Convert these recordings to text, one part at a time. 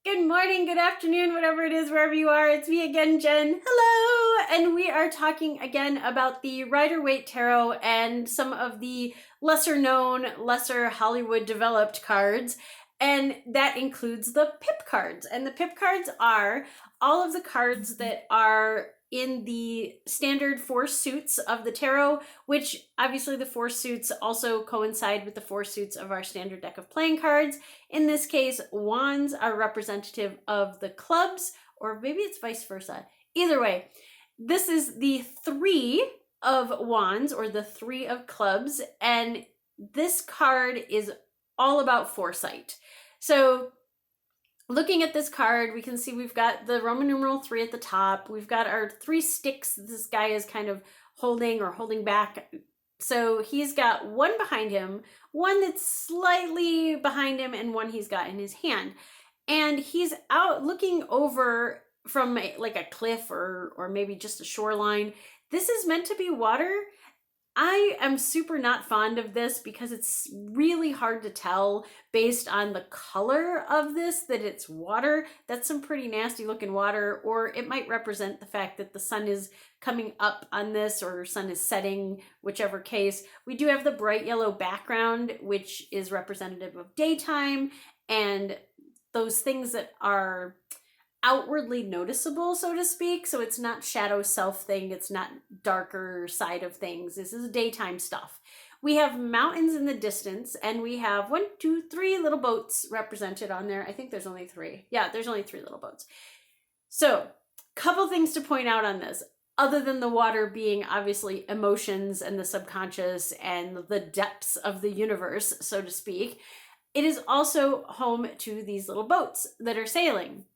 Good morning, good afternoon, whatever it is, wherever you are. It's me again, Jen. Hello! And we are talking again about the Rider-Waite Tarot and some of the lesser known, lesser Hollywood developed cards. And that includes the pip cards. And the pip cards are all of the cards that are in the standard four suits of the tarot, which obviously the four suits also coincide with the four suits of our standard deck of playing cards. In this case, wands are representative of the clubs, or maybe it's vice versa. Either way, this is the three of wands, or the three of clubs, and this card is all about foresight. So looking at this card, we can see we've got the Roman numeral 3 at the top. We've got our three sticks this guy is kind of holding back. So he's got one behind him, one that's slightly behind him, and one he's got in his hand. And he's out looking over from like a cliff or maybe just a shoreline. This is meant to be water. I am super not fond of this because it's really hard to tell based on the color of this that it's water. That's some pretty nasty looking water, or it might represent the fact that the sun is coming up on this or sun is setting, whichever case. We do have the bright yellow background, which is representative of daytime and those things that are outwardly noticeable, so to speak. So it's not shadow self thing, it's not darker side of things. This is daytime stuff. We have mountains in the distance, and we have 1, 2, 3 little boats represented on there. I think there's only 3. Yeah, there's only 3 little boats. So, couple things to point out on this. Other than the water being obviously emotions and the subconscious and the depths of the universe, so to speak, it is also home to these little boats that are sailing.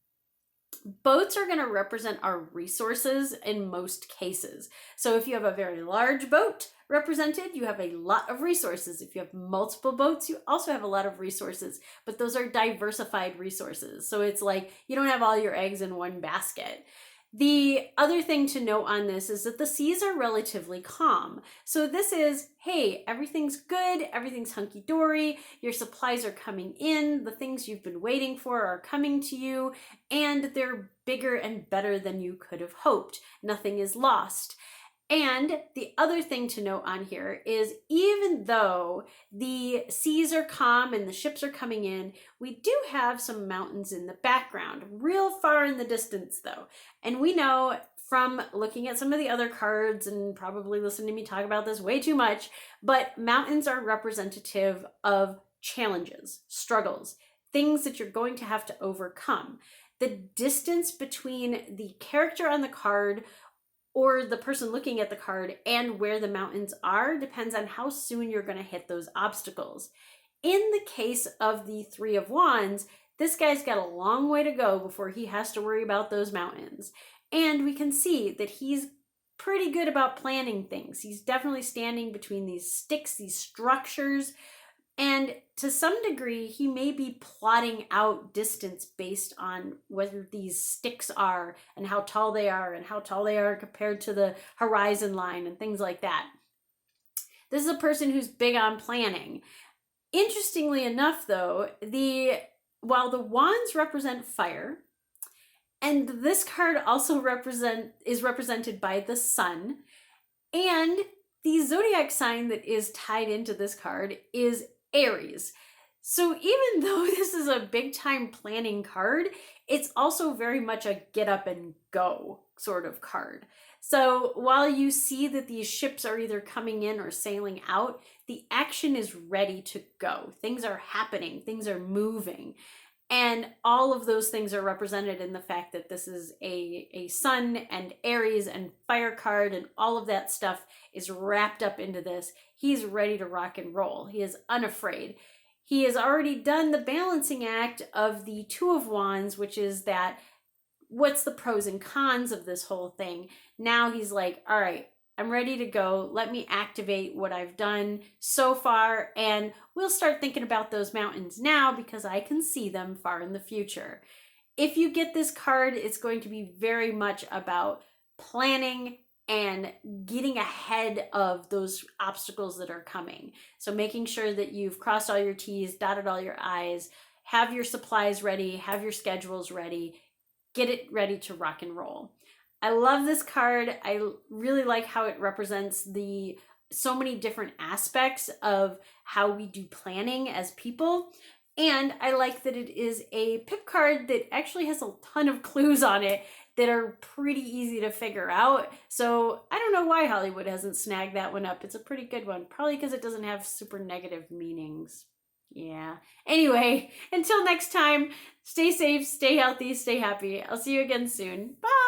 Boats are going to represent our resources in most cases. So if you have a very large boat represented, you have a lot of resources. If you have multiple boats, you also have a lot of resources, but those are diversified resources. So it's like you don't have all your eggs in one basket. The other thing to note on this is that the seas are relatively calm. So this is, hey, everything's good, everything's hunky-dory, your supplies are coming in, the things you've been waiting for are coming to you, and they're bigger and better than you could have hoped. Nothing is lost. And the other thing to note on here is even though the seas are calm and the ships are coming in, we do have some mountains in the background, real far in the distance though. And we know from looking at some of the other cards and probably listening to me talk about this way too much, but mountains are representative of challenges, struggles, things that you're going to have to overcome. The distance between the character on the card or the person looking at the card and where the mountains are depends on how soon you're going to hit those obstacles. In the case of the Three of Wands, this guy's got a long way to go before he has to worry about those mountains. And we can see that he's pretty good about planning things. He's definitely standing between these sticks, these structures, and to some degree, he may be plotting out distance based on whether these sticks are and how tall they are and how tall they are compared to the horizon line and things like that. This is a person who's big on planning. Interestingly enough, though, while the wands represent fire, and this card also is represented by the sun, and the zodiac sign that is tied into this card is Aries. So even though this is a big time planning card, it's also very much a get up and go sort of card. So while you see that these ships are either coming in or sailing out, the action is ready to go. Things are happening, things are moving. And all of those things are represented in the fact that this is a sun and Aries and fire card, and all of that stuff is wrapped up into this. He's ready to rock and roll. He is unafraid. He has already done the balancing act of the Two of Wands, which is that what's the pros and cons of this whole thing. Now he's like, all right, I'm ready to go. Let me activate what I've done so far, and we'll start thinking about those mountains now because I can see them far in the future. If you get this card, it's going to be very much about planning and getting ahead of those obstacles that are coming. So making sure that you've crossed all your T's, dotted all your I's, have your supplies ready, have your schedules ready, get it ready to rock and roll. I love this card. I really like how it represents the so many different aspects of how we do planning as people. And I like that it is a pip card that actually has a ton of clues on it that are pretty easy to figure out. So I don't know why Hollywood hasn't snagged that one up. It's a pretty good one. Probably because it doesn't have super negative meanings. Yeah. Anyway, until next time, stay safe, stay healthy, stay happy. I'll see you again soon. Bye.